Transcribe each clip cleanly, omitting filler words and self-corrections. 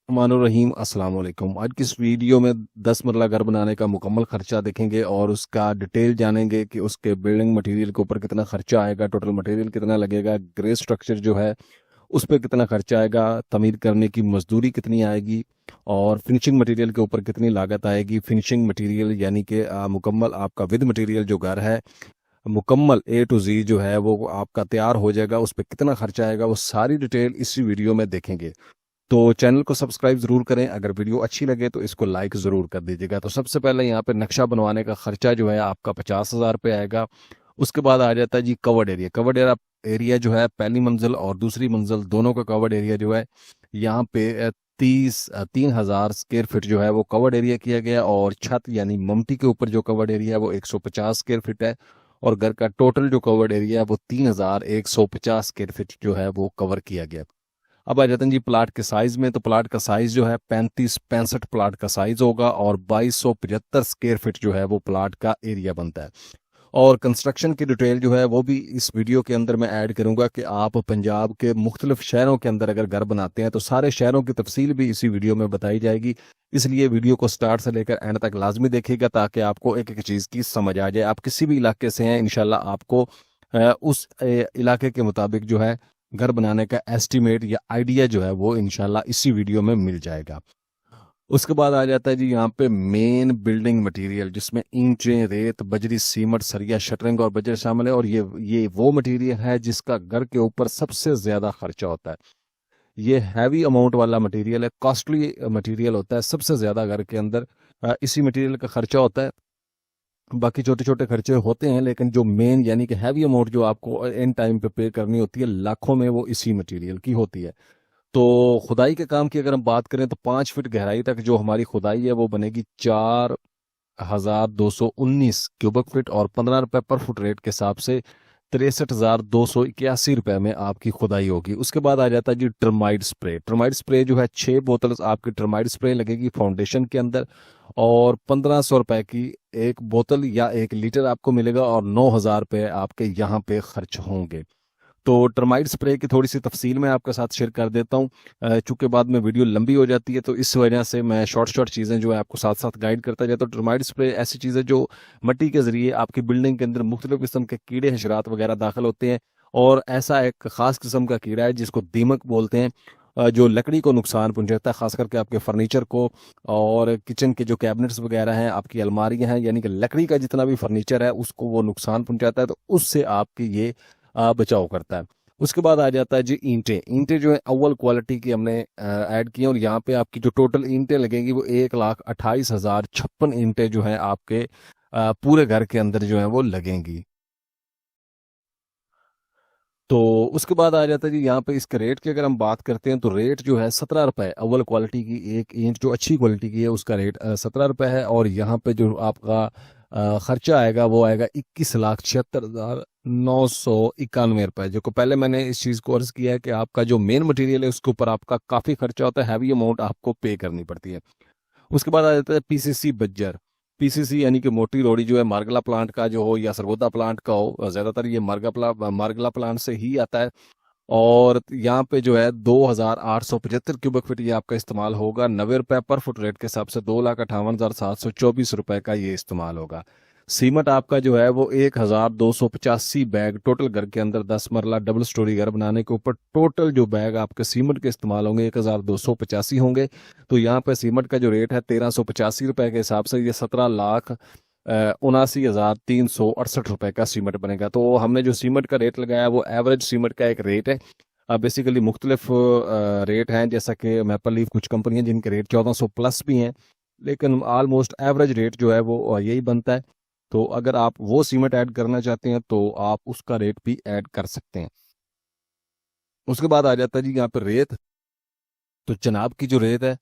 रहीम अस्सलाम वालेकुम। आज की इस वीडियो में 10 मरला घर बनाने का मुकम्मल खर्चा देखेंगे और उसका डिटेल जानेंगे कि उसके बिल्डिंग मटेरियल के ऊपर कितना खर्चा आएगा, टोटल मटेरियल कितना लगेगा, ग्रे स्ट्रक्चर जो है उस पर कितना खर्चा आएगा, तमीर करने की मजदूरी कितनी आएगी और फिनिशिंग मटेरियल के ऊपर कितनी लागत आएगी। फिनिशिंग मटेरियल यानी कि मुकम्मल आपका विद मटेरियल जो घर है, मुकम्मल ए टू जी जो है वो आपका तैयार हो जाएगा, उस पर कितना खर्चा आएगा, वो सारी डिटेल इसी वीडियो में देखेंगे। तो चैनल को सब्सक्राइब जरूर करें। अगर वीडियो अच्छी लगे तो इसको लाइक जरूर कर दीजिएगा। तो सबसे पहले यहाँ पे नक्शा बनवाने का खर्चा जो है आपका 50,000 रुपये आएगा। उसके बाद आ जाता है जी covered area. Covered area area जो है पहली मंजिल और दूसरी मंजिल दोनों का कवर्ड एरिया जो है यहाँ पे 3,000 स्क्वायर फीट जो है वो कवर्ड एरिया किया गया, और छत यानी ममटी के ऊपर जो कवर्ड एरिया है वो 150 स्क्वायर फीट है, और घर का टोटल जो कवर्ड एरिया है वो 3,150 स्क्वायर फीट जो है वो कवर किया गया। अब आ जाते हैं जी प्लाट के साइज में। तो प्लाट का साइज जो है 35-65 प्लाट का साइज होगा, और 2,275 स्क्वायर फीट जो है वो प्लाट का एरिया बनता है। और कंस्ट्रक्शन की डिटेल जो है वो भी इस वीडियो के अंदर मैं ऐड करूंगा कि आप पंजाब के मुख्तलिफ शहरों के अंदर अगर घर बनाते हैं तो सारे शहरों की तफसील भी इसी वीडियो में बताई जाएगी। इसलिए वीडियो को स्टार्ट से लेकर एंड तक लाजमी देखिएगा ताकि आपको एक एक चीज़ की समझ आ जाए। आप किसी भी इलाके से हैं, इंशाल्लाह आपको उस इलाके के मुताबिक जो है घर बनाने का एस्टीमेट या आइडिया जो है वो इंशाल्लाह इसी वीडियो में मिल जाएगा। उसके बाद आ जाता है जी यहाँ पे मेन बिल्डिंग मटेरियल, जिसमें ईंटें, रेत, बजरी, सीमेंट, सरिया, शटरिंग और बजर शामिल है। और ये वो मटेरियल है जिसका घर के ऊपर सबसे ज्यादा खर्चा होता है। ये हैवी अमाउंट वाला मटेरियल है, कॉस्टली मटेरियल होता है सबसे ज्यादा घर के अंदर। इसी मटेरियल का खर्चा होता है। बाकी छोटे छोटे खर्चे होते हैं, लेकिन जो मेन यानी कि हैवी अमाउंट जो आपको एंड टाइम पे पे करनी होती है लाखों में, वो इसी मटेरियल की होती है। तो खुदाई के काम की अगर हम बात करें तो 5 फीट गहराई तक जो हमारी खुदाई है वो बनेगी 4,219 क्यूबिक फीट, और 15 रुपए पर फुट रेट के हिसाब से 63,281 रुपए में आपकी खुदाई होगी। उसके बाद आ जाता है जी टर्माइट स्प्रे। टर्माइट स्प्रे जो है 6 बोतल आपकी टर्माइट स्प्रे लगेगी फाउंडेशन के अंदर, और 1,500 रुपए की एक बोतल या 1 लीटर आपको मिलेगा, और 9,000 रुपये आपके यहाँ पे खर्च होंगे। तो टर्माइट स्प्रे की थोड़ी सी तफसील मैं आपके साथ शेयर कर देता हूँ। चूंकि बाद में वीडियो लंबी हो जाती है तो इस वजह से मैं शॉर्ट शॉर्ट चीज़ें जो है आपको साथ साथ गाइड करता जाता हूँ। टर्माइट स्प्रे ऐसी चीज़ है जो मिट्टी के जरिए आपकी बिल्डिंग के अंदर मुख्तलिफ किस्म के कीड़े हशरात वगैरह दाखिल होते हैं। और ऐसा एक ख़ास किस्म का कीड़ा है जिसको दीमक बोलते हैं, जो लकड़ी को नुकसान पहुंचाता है, खास करके आपके फर्नीचर को। और किचन के जो कैबिनेट्स वगैरह हैं, आपकी अलमारियां हैं, यानी कि लकड़ी का जितना भी फर्नीचर है उसको वो नुकसान पहुंचाता है, तो उससे आपकी ये बचाव करता है। उसके बाद आ जाता है जी ईंटें। ईंटें जो है अव्वल क्वालिटी की हमने ऐड की हैं, और यहाँ पे आपकी जो टोटल ईंटें लगेंगी वो 1,28,056 ईंटें जो है आपके पूरे घर के अंदर जो है वो लगेंगी। तो उसके बाद आ जाता है जी यहाँ पे इसके रेट की अगर हम बात करते हैं तो रेट जो है 17 रुपए। अव्वल क्वालिटी की एक ईंट जो अच्छी क्वालिटी की है उसका रेट 17 रुपए है। और यहाँ पे जो आपका खर्चा आएगा वो आएगा 21,76,991 रुपए। जो को पहले मैंने इस चीज़ को अर्ज किया है कि आपका जो मेन मटेरियल है उसके ऊपर आपका काफ़ी खर्चा होता है, हैवी अमाउंट आपको पे करनी पड़ती है। उसके बाद आ जाता है पीसीसी बज्जर। पीसीसी यानी कि मोटी रोड़ी जो है मार्गला प्लांट का जो हो या सरगोदा प्लांट का हो, ज्यादातर ये मार्गला प्लांट से ही आता है। और यहाँ पे जो है 2,875 क्यूबिक फीट ये आपका इस्तेमाल होगा। 90 रुपए पर फुट रेट के हिसाब से 2,58,724 रुपए का ये इस्तेमाल होगा। सीमेंट आपका जो है वो 1,285 बैग टोटल घर के अंदर 10 मरला डबल स्टोरी घर बनाने के ऊपर टोटल जो बैग आपके सीमेंट के इस्तेमाल होंगे 1,285 होंगे। तो यहाँ पे सीमेंट का जो रेट है 1,385 रुपए के हिसाब से ये 17,79,368 रुपए का सीमेंट बनेगा। तो हमने जो सीमेंट का रेट लगाया वो एवरेज सीमेंट का एक रेट है। अब बेसिकली मुख्तलिफ रेट हैं, जैसा कि मैपल लीफ कुछ कंपनियां जिनके रेट 1,400 प्लस भी हैं, लेकिन ऑलमोस्ट एवरेज रेट जो है वो यही बनता है। तो अगर आप वो सीमेंट ऐड करना चाहते हैं तो आप उसका रेट भी ऐड कर सकते हैं। उसके बाद आ जाता है जी यहाँ पर रेत। तो जनाब की जो रेत है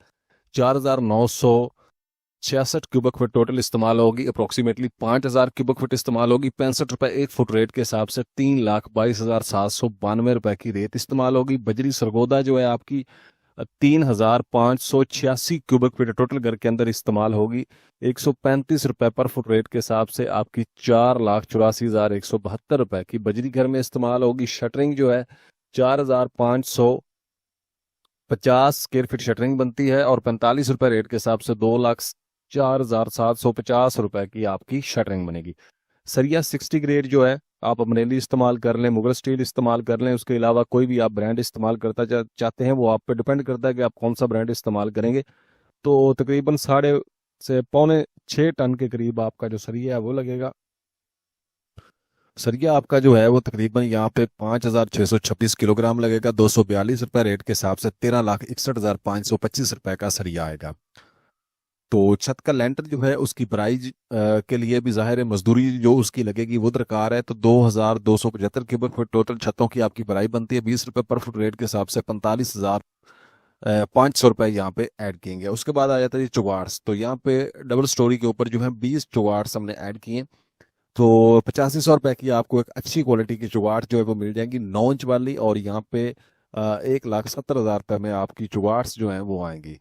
4,966 क्यूबिक फीट टोटल इस्तेमाल होगी। अप्रोक्सीमेटली 5,000 क्यूबिक फीट इस्तेमाल होगी। 65 रुपए एक फुट रेट के हिसाब से 3,22,792 रुपए की रेत इस्तेमाल होगी। बजरी सरगोदा जो है आपकी 3,586 क्यूबिक फीट टोटल घर के अंदर इस्तेमाल होगी। 135 रुपए पर फुट रेट के हिसाब से आपकी 4,84,172 रुपए की बजरी घर में इस्तेमाल होगी। शटरिंग जो है 4,500 50 स्क्वायर फीट शटरिंग बनती है और 45 रुपए रेट के हिसाब से 2,04,750 रुपए की आपकी शटरिंग बनेगी। सरिया 60 ग्रेड जो है आप अमरेली इस्तेमाल कर लें, मुगल स्टील इस्तेमाल कर लें, उसके अलावा कोई भी आप ब्रांड इस्तेमाल करता चाहते हैं, वो आप पे डिपेंड करता है कि आप कौन सा ब्रांड इस्तेमाल करेंगे। तो तकरीबन 5.5 से 6 टन के करीब आपका जो सरिया है वो लगेगा। सरिया आपका जो है वो तकरीबन यहाँ पे 5,626 किलोग्राम लगेगा। 242 रुपये रेट के हिसाब से 13,61,525 रुपये का सरिया आएगा। तो छत का लेंटर जो है उसकी प्राइस के लिए भी जाहिर है मजदूरी जो उसकी लगेगी वो दरकार है। तो 2,275 क्यूबिक फुट टोटल छतों की आपकी भराई बनती है। 20 रुपये पर फुट रेट के हिसाब से 45,500 रुपये यहाँ पे ऐड किएंगे। उसके बाद आ जाता है चुगाड़स। तो यहाँ पे डबल स्टोरी के ऊपर जो है 20 चुगाड़स हमने ऐड किए। तो 8500 रुपये की आपको एक अच्छी क्वालिटी की चुगाड़ जो है वो मिल जाएंगी 9 इंच वाली। और यहाँ पे 1,70,000 रुपये में आपकी चुगाड़स जो है वो आएंगी।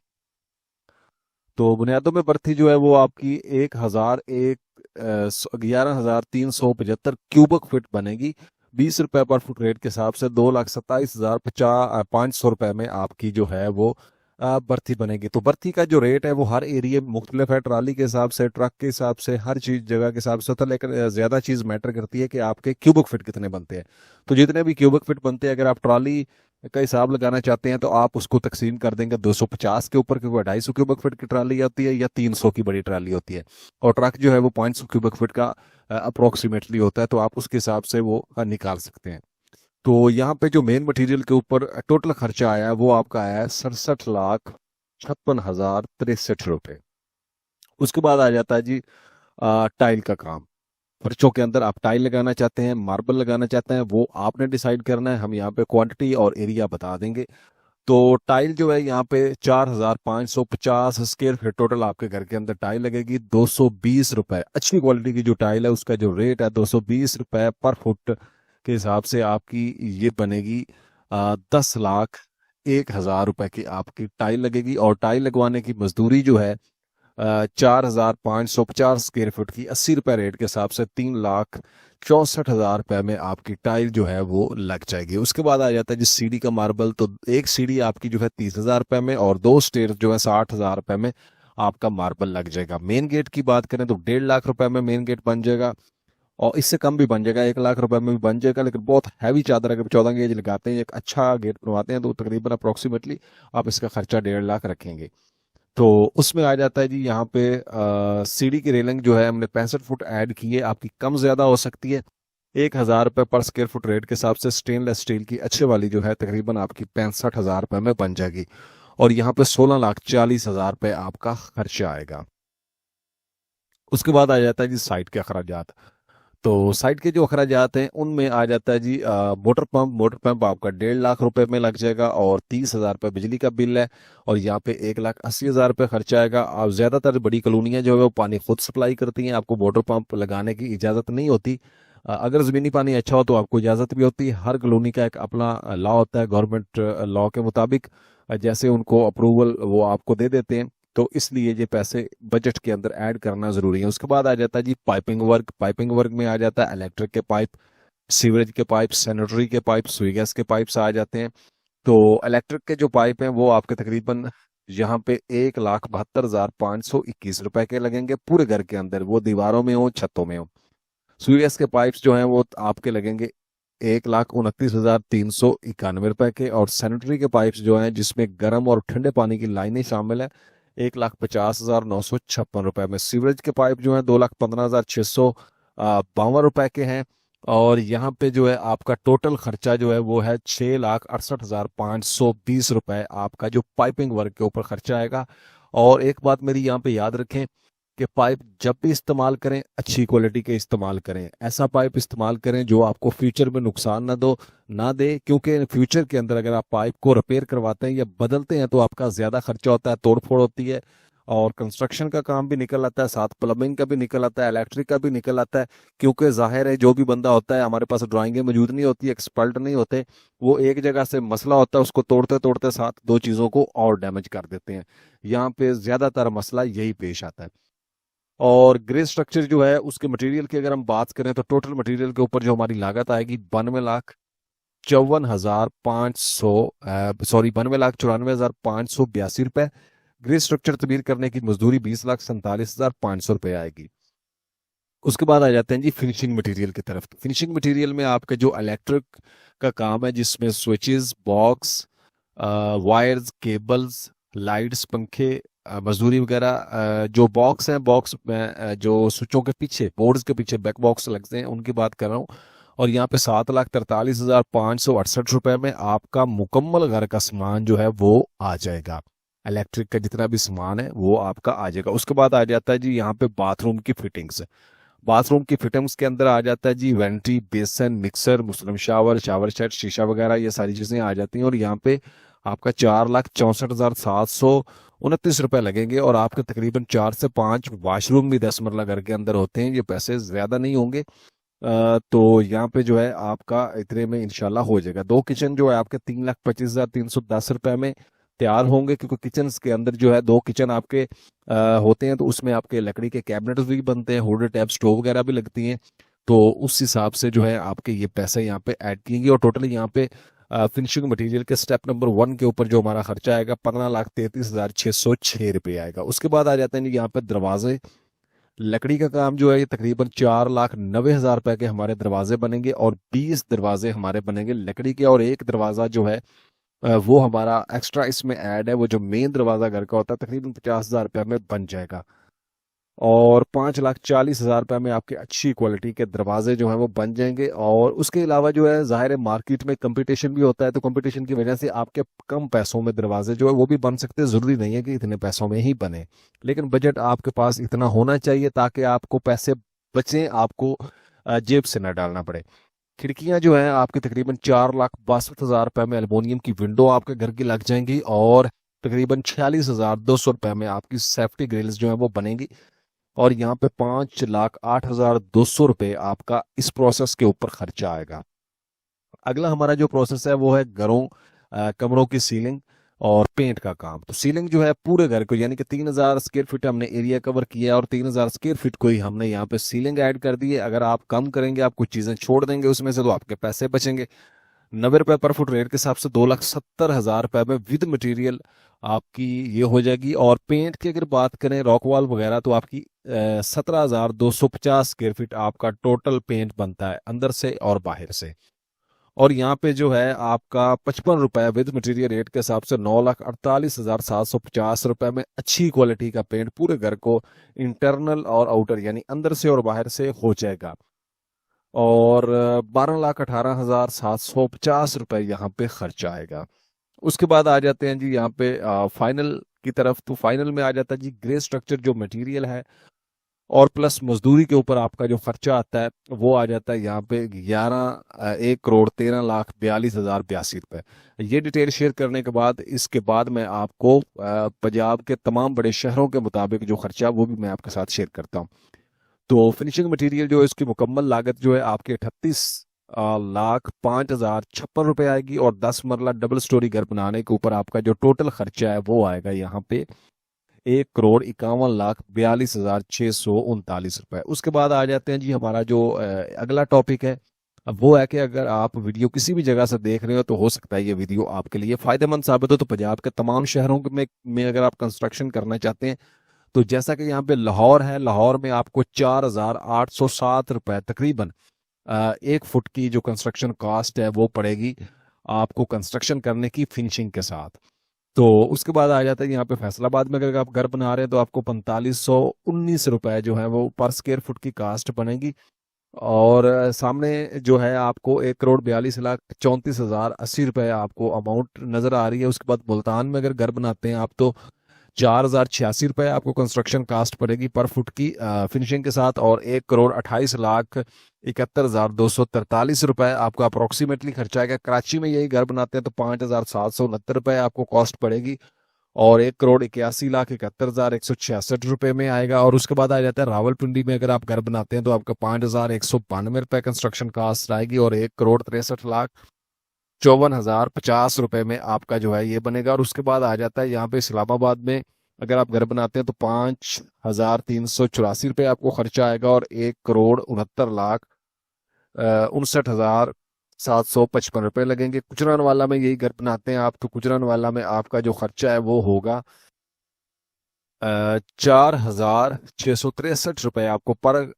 तो बुनियादों में बर्थी जो है वो आपकी 11,375 बनेगी। 20 रुपये पर फुट रेट के हिसाब से 2,27,500 रुपये में आपकी जो है वो बर्थी बनेगी। तो बर्थी का जो रेट है वो हर एरिया में मुख्तलिफ है, ट्राली के हिसाब से, ट्रक के हिसाब से, हर चीज जगह के हिसाब से होता है। लेकिन ज्यादा चीज मैटर करती है कि आपके क्यूबिक फिट कितने बनते हैं। तो जितने भी क्यूबिक फिट बनते हैं, अगर आप ट्राली का हिसाब लगाना चाहते हैं तो आप उसको तकसीम कर देंगे 250 के ऊपर, क्योंकि 250 क्यूबिक फीट की ट्राली आती है या 300 की बड़ी ट्राली होती है। और ट्रक जो है वो 500 क्यूबिक फीट का अप्रोक्सीमेटली होता है। तो आप उसके हिसाब से वो निकाल सकते हैं। तो यहाँ पे जो मेन मटेरियल के ऊपर टोटल खर्चा आया है वो आपका आया है 67,56,063 रुपये। उसके बाद आ जाता है जी टाइल का काम। फर्शों के अंदर आप टाइल लगाना चाहते हैं, मार्बल लगाना चाहते हैं, वो आपने डिसाइड करना है। हम यहाँ पे क्वांटिटी और एरिया बता देंगे। तो टाइल जो है यहाँ पे 4,550 स्क्वायर फीट टोटल आपके घर के अंदर टाइल लगेगी। 220 रुपए अच्छी क्वालिटी की जो टाइल है उसका जो रेट है 220 रुपए पर फुट के हिसाब से आपकी ये बनेगी 10,01,000 रुपए की आपकी टाइल लगेगी। और टाइल लगवाने की मजदूरी जो है 4,550 स्क्वायर फुट की 80 रुपए रेट के हिसाब से 3,64,000 रुपए में आपकी टाइल जो है वो लग जाएगी। उसके बाद आ जाता है जी सीढ़ी का मार्बल। तो एक सीढ़ी आपकी जो है 30,000 रुपए में और 2 स्टेयर जो है 60,000 रुपए में आपका मार्बल लग जाएगा। मेन गेट की बात करें तो 1.5 लाख रुपए में मेन गेट बन जाएगा। और इससे कम भी बन जाएगा, 1 लाख रुपए में भी बन जाएगा। लेकिन बहुत हैवी चादर अगर 14 गेज लगाते हैं, एक अच्छा गेट बनवाते हैं, तो तकरीबन अप्रोक्सीमेटली आप इसका खर्चा 1.5 लाख रखेंगे। तो उसमें आ जाता है जी यहाँ पे सीढ़ी की रेलिंग जो है हमने 65 फुट ऐड की है। आपकी कम ज्यादा हो सकती है। 1,000 रुपये पर स्क्वायर फुट रेट के हिसाब से स्टेनलेस स्टील की अच्छे वाली जो है तकरीबन आपकी 65,000 रुपये में बन जाएगी। और यहाँ पे 16,40,000 रुपये आपका खर्चा आएगा। उसके बाद आ जाता है जी साइट के अखराजात। तो साइट के जो अखराजात हैं उनमें आ जाता है जी मोटर पंप आपका 1.5 लाख रुपए में लग जाएगा और 30,000 रुपये बिजली का बिल है। और यहाँ पे 1,80,000 रुपये खर्चा आएगा। अब ज्यादातर बड़ी कॉलोनियां जो है वो पानी खुद सप्लाई करती हैं, आपको मोटर पंप लगाने की इजाजत नहीं होती। अगर जमीनी पानी अच्छा हो तो आपको इजाजत भी होती है। हर कॉलोनी का एक अपना लॉ होता है, गवर्नमेंट लॉ के मुताबिक जैसे उनको अप्रूवल वो आपको दे देते हैं। तो इसलिए ये पैसे बजट के अंदर ऐड करना जरूरी है। उसके बाद आ जाता है जी पाइपिंग वर्क। पाइपिंग वर्क में आ जाता है इलेक्ट्रिक के पाइप, सीवरेज के पाइप, सैनिटरी के पाइप, सुई गैस के पाइप्स आ जाते हैं। तो इलेक्ट्रिक के जो पाइप हैं वो आपके तकरीबन यहाँ पे 1,72,521 रुपए के लगेंगे पूरे घर के अंदर, वो दीवारों में हो छतों में हो। सुई गैस के पाइप्स जो हैं वो आपके लगेंगे 1,29,391 रुपए के। और सैनिटरी के पाइप्स जो हैं जिसमें गर्म और ठंडे पानी की लाइनें शामिल है 1,50,956 रुपए में। सीवरेज के पाइप जो है 2,15,652 रुपए के हैं। और यहाँ पे जो है आपका टोटल खर्चा जो है वो है 6,68,520 रुपए आपका जो पाइपिंग वर्क के ऊपर खर्चा आएगा। और एक बात मेरी यहाँ पे याद रखें कि पाइप जब भी इस्तेमाल करें अच्छी क्वालिटी के इस्तेमाल करें। ऐसा पाइप इस्तेमाल करें जो आपको फ्यूचर में नुकसान ना दे, क्योंकि फ्यूचर के अंदर अगर आप पाइप को रिपेयर करवाते हैं या बदलते हैं तो आपका ज्यादा खर्चा होता है, तोड़ फोड़ होती है और कंस्ट्रक्शन का काम भी निकल आता है, साथ प्लम्बिंग का भी निकल आता है, इलेक्ट्रिक का भी निकल आता है। क्योंकि जाहिर है जो भी बंदा होता है, हमारे पास ड्राइंगें मौजूद नहीं होती, एक्सपर्ट नहीं होते, वो एक जगह से मसला होता है उसको तोड़ते तोड़ते साथ दो चीजों को और डैमेज कर देते हैं। यहाँ पे ज्यादातर मसला यही पेश आता है। और ग्रे स्ट्रक्चर जो है उसके मटेरियल की अगर हम बात करें तो टोटल मटेरियल के ऊपर जो हमारी लागत आएगी 92 लाख 52,500 सॉरी 92,94,582 रुपए। ग्रे स्ट्रक्चर तब्दील करने की मजदूरी 20,47,500 रुपए आएगी। उसके बाद आ जाते हैं जी फिनिशिंग मटेरियल की तरफ। फिनिशिंग मटेरियल में आपका जो इलेक्ट्रिक का काम है, जिसमें switches, box, wires, cables, lights, पंखे, मजदूरी वगैरह, जो बॉक्स हैं, बॉक्स में जो स्विचों के पीछे, बोर्ड्स के पीछे बैक बॉक्स लगते हैं, उनकी बात कर रहा हूँ। और यहाँ पे 7,43,568 रुपए में आपका मुकम्मल घर का सामान जो है वो आ जाएगा। इलेक्ट्रिक का जितना भी सामान है वो आपका आ जाएगा। उसके बाद आ जाता है जी यहाँ पे बाथरूम की फिटिंग्स। बाथरूम की फिटिंग्स के अंदर आ जाता है जी वेंट्री, बेसन, mixer, Muslim shower, shower set, शीशा वगैरह, ये सारी चीजें आ जाती हैं। और यहाँ पे आपका 4,64,729 रुपए लगेंगे। और आपके तकरीबन 4 से 5 वाशरूम भी 10 मरला घर के अंदर होते हैं। ये पैसे ज्यादा नहीं होंगे। तो यहाँ पे जो है आपका इतने में इंशाल्लाह हो जाएगा। 2 किचन जो है आपके 3,25,310 रुपए में तैयार होंगे, क्योंकि किचन के अंदर जो है 2 किचन आपके होते हैं, तो उसमें आपके लकड़ी के कैबिनेट्स भी बनते हैं, हुड टैप स्टोव वगैरह भी लगती हैं। तो उस हिसाब से जो है आपके ये पैसे यहाँ पे ऐड किएंगे। और टोटली यहाँ पे फिनिशिंग मटेरियल के स्टेप नंबर 1 के ऊपर जो हमारा खर्चा आएगा 15,33,606 रुपये आएगा। उसके बाद आ जाते हैं जी यहाँ पे दरवाजे। लकड़ी का काम जो है ये तकरीबन 4,90,000 रुपए के हमारे दरवाजे बनेंगे, और 20 दरवाजे हमारे बनेंगे लकड़ी के। और एक दरवाजा जो है वो हमारा एक्स्ट्रा इसमें ऐड है, वो जो मेन दरवाजा घर का होता है, तकरीबन 50,000 रुपये में बन जाएगा। और 5,40,000 रुपये में आपके अच्छी क्वालिटी के दरवाजे जो हैं वो बन जाएंगे। और उसके अलावा जो है ज़ाहिर है मार्केट में कंपटीशन भी होता है, तो कंपटीशन की वजह से आपके कम पैसों में दरवाजे जो है वो भी बन सकते हैं। ज़रूरी नहीं है कि इतने पैसों में ही बने, लेकिन बजट आपके पास इतना होना चाहिए ताकि आपको पैसे बचें, आपको जेब से ना डालना पड़े। खिड़कियां जो हैं आपके तकरीबन 4,62,000 रुपये में एल्युमिनियम की विंडो आपके घर की लग जाएंगी। और तकरीबन 46,200 रुपये में आपकी सेफ्टी ग्रिल्स जो है वो बनेगी। और यहाँ पे 5,08,200 रुपये आपका इस प्रोसेस के ऊपर खर्चा आएगा। अगला हमारा जो प्रोसेस है वो है घरों, कमरों की सीलिंग और पेंट का काम। तो सीलिंग जो है पूरे घर को, यानी कि 3,000 स्क्वायर फीट हमने एरिया कवर किया, और 3,000 स्क्वायर फीट को ही हमने यहाँ पे सीलिंग ऐड कर दी है। अगर आप कम करेंगे, आप कुछ चीजें छोड़ देंगे उसमें से, तो आपके पैसे बचेंगे। 90 रुपए पर फुट रेट के हिसाब से 2,70,000 रुपये में विद मटेरियल आपकी ये हो जाएगी। और पेंट की अगर बात करें, रॉक वॉल वगैरह, तो आपकी 17,250 स्क्वायर फीट आपका टोटल पेंट बनता है, अंदर से और बाहर से। और यहाँ पे जो है आपका 55 रुपए विद मटेरियल रेट के हिसाब से 9,48,750 रुपए में अच्छी क्वालिटी का पेंट पूरे घर को इंटरनल और आउटर यानी अंदर से और बाहर से हो जाएगा। और 12,18,750 रुपये यहाँ पे खर्चा आएगा। उसके बाद आ जाते हैं जी यहाँ पे फाइनल की तरफ। तो फाइनल में आ जाता है जी ग्रे स्ट्रक्चर जो मटेरियल है, और प्लस मजदूरी के ऊपर आपका जो खर्चा आता है वो आ जाता है यहाँ पे 1,13,42,42 रुपये। ये डिटेल शेयर करने के बाद, इसके बाद मैं आपको पंजाब के तमाम बड़े शहरों के मुताबिक जो खर्चा वो भी मैं आपके साथ शेयर करता हूँ। तो फिनिशिंग मटेरियल जो है इसकी मुकम्मल लागत जो है आपके 38,05,056 रुपये आएगी। और 10 मरला डबल स्टोरी घर बनाने के ऊपर आपका जो टोटल खर्चा है वो आएगा यहाँ पे 1,51,42,639 रुपये। उसके बाद आ जाते हैं जी हमारा जो अगला टॉपिक है। अब वो है कि अगर आप वीडियो किसी भी जगह से देख रहे हो तो हो सकता है ये वीडियो आपके लिए फायदेमंद साबित हो। तो पंजाब के तमाम शहरों में अगर आप कंस्ट्रक्शन करना चाहते हैं, तो जैसा कि यहाँ पे लाहौर है, लाहौर में आपको 4,807 रुपये तकरीबन 1 फुट की जो कंस्ट्रक्शन कॉस्ट है वो पड़ेगी आपको कंस्ट्रक्शन करने की फिनिशिंग के साथ। तो उसके बाद आ जाता है यहाँ पे फैसलाबाद में अगर आप घर बना रहे हैं तो आपको 4,519 रुपये जो है वो पर स्क्वायर फुट की कास्ट बनेगी। और सामने जो है आपको 1,42,34,080 रुपये आपको अमाउंट नजर आ रही है। उसके बाद मुल्तान में अगर घर बनाते हैं आप तो 4,086 रुपये आपको कंस्ट्रक्शन कास्ट पड़ेगी पर फुट की फिनिशिंग के साथ। और 1,28,71,243 रुपये आपका अप्रोक्सीमेटली खर्चा आएगा। कराची में यही घर बनाते हैं तो 5,769 रुपये आपको कॉस्ट पड़ेगी, और 1,81,71,166 रुपये में आएगा। और उसके बाद आ जाता है रावलपिंडी में अगर आप घर बनाते हैं तो आपका 5,192 रुपये कंस्ट्रक्शन कास्ट आएगी, और 1,63,54,050 रुपये में आपका जो है ये बनेगा। और उसके बाद आ जाता है यहाँ पे इस्लामाबाद में अगर आप घर बनाते हैं तो 5,384 रुपये आपको खर्चा आएगा, और 1,69,59,000 755 रुपये लगेंगे। गुजरान वाला में यही घर बनाते हैं आप, तो गुजरान वाला में आपका जो खर्चा है वो होगा 4,663 रुपये आपको पर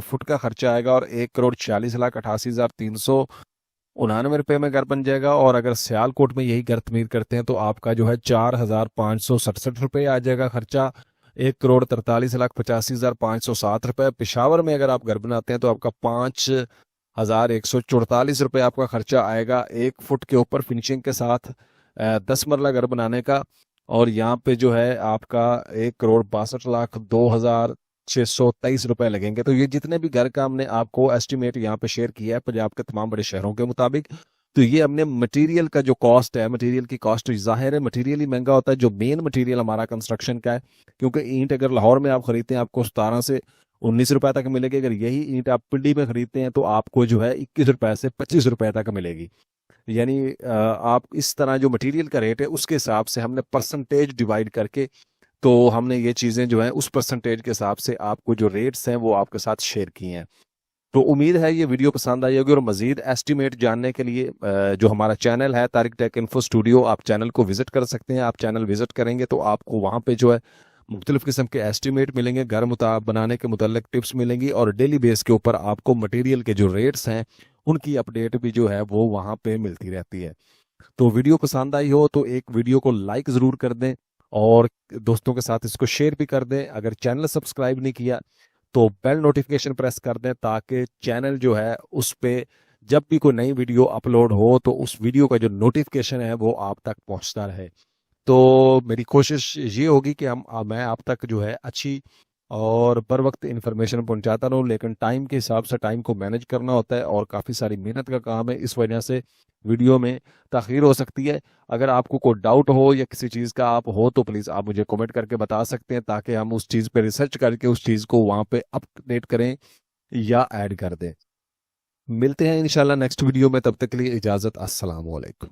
फुट का खर्चा आएगा, और 1,40,88,399 रुपये में घर बन जाएगा। और अगर सियालकोट में यही घर तमीर करते हैं तो आपका जो है 4,567 रुपये आ जाएगा खर्चा, 1,43,85,507 रुपये। पेशावर में अगर आप घर बनाते हैं तो आपका 5,144 रुपये आपका खर्चा आएगा 1 फुट के ऊपर फिनिशिंग के साथ 10 मरला घर बनाने का। और यहाँ पे जो है आपका 1,62,02,623 रुपये लगेंगे। तो ये जितने भी घर का हमने आपको एस्टिमेट यहाँ पे शेयर किया है पंजाब के तमाम बड़े शहरों के मुताबिक, तो ये हमने मटेरियल का जो कॉस्ट है, मटेरियल की कॉस्ट जाहिर है मटेरियल ही महंगा होता है, जो मेन मटेरियल हमारा कंस्ट्रक्शन का है। क्योंकि ईंट अगर लाहौर में आप खरीदते हैं आपको 17 से 19 रुपए तक मिलेगी, अगर यही ईंट आप पिंडी में खरीदते हैं तो आपको जो है 21 रुपए से 25 रुपए तक मिलेगी। यानी आप इस तरह जो मटेरियल का रेट है उसके हिसाब से हमने परसेंटेज डिवाइड करके, तो हमने ये चीज़ें जो हैं उस परसेंटेज के हिसाब से आपको जो रेट्स हैं वो आपके साथ शेयर किए हैं। तो उम्मीद है ये वीडियो पसंद आई होगी, और मजीद एस्टिमेट जानने के लिए जो हमारा चैनल है तारिक टेक इन्फो स्टूडियो, आप चैनल को विजिट कर सकते हैं। आप चैनल विजिट करेंगे तो आपको वहाँ पे जो है मुख्तलिफ किस्म के एस्टिमेट मिलेंगे, घर बनाने के मुतल्लिक टिप्स मिलेंगी, और डेली बेस के ऊपर आपको मटेरियल के जो रेट्स हैं उनकी अपडेट भी जो है वो वहाँ पे मिलती रहती है। तो वीडियो पसंद आई हो तो एक वीडियो को लाइक ज़रूर कर दें, और दोस्तों के साथ इसको शेयर भी कर दें। अगर चैनल सब्सक्राइब नहीं किया तो बेल नोटिफिकेशन प्रेस कर दें, ताकि चैनल जो है उस पे जब भी कोई नई वीडियो अपलोड हो तो उस वीडियो का जो नोटिफिकेशन है वो आप तक पहुंचता रहे। तो मेरी कोशिश ये होगी कि मैं आप तक जो है अच्छी और बर वक्त इन्फॉर्मेशन पहुंचाता रहूं, लेकिन टाइम के हिसाब से टाइम को मैनेज करना होता है और काफ़ी सारी मेहनत का काम है, इस वजह से वीडियो में ताखीर हो सकती है। अगर आपको कोई डाउट हो या किसी चीज़ का आप हो तो प्लीज़ आप मुझे कमेंट करके बता सकते हैं, ताकि हम उस चीज़ पे रिसर्च करके उस चीज़ को वहाँ पे अपडेट करें या ऐड कर दें। मिलते हैं इंशाल्लाह नेक्स्ट वीडियो में, तब तक के लिए इजाज़त, अस्सलाम वालेकुम।